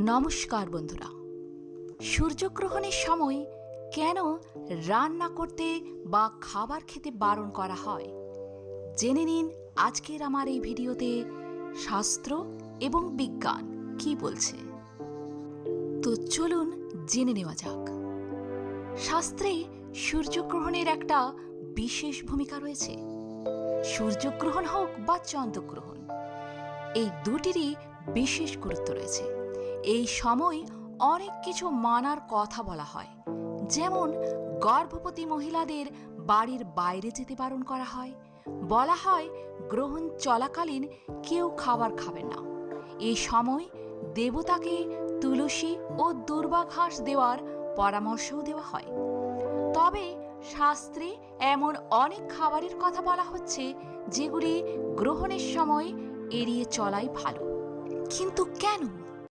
নমস্কার বন্ধুরা, সূর্যগ্রহণের সময় কেন রান্না করতে বা খাবার খেতে বারণ করা হয় জেনে নিন আজকের আমার এই ভিডিওতে। শাস্ত্র এবং বিজ্ঞান কি বলছে, তো চলুন জেনে নেওয়া যাক। শাস্ত্রে সূর্যগ্রহণের একটা বিশেষ ভূমিকা রয়েছে। সূর্যগ্রহণ হোক বা চন্দ্রগ্রহণ, এই দুটিরই বিশেষ গুরুত্ব রয়েছে। এই সময় অনেক কিছু মানার কথা বলা হয়, যেমন গর্ভবতী মহিলাদের বাড়ির বাইরে যেতে বারণ করা হয়। বলা হয় গ্রহণ চলাকালীন কেউ খাবার খাবেন না। এই সময় দেবতাকে তুলসী ও দুর্বা ঘাস দেওয়ার পরামর্শও দেওয়া হয়। তবে শাস্ত্রে এমন অনেক খাবারের কথা বলা হচ্ছে যেগুলি গ্রহণের সময় এড়িয়ে চলাই ভালো। কিন্তু কেন?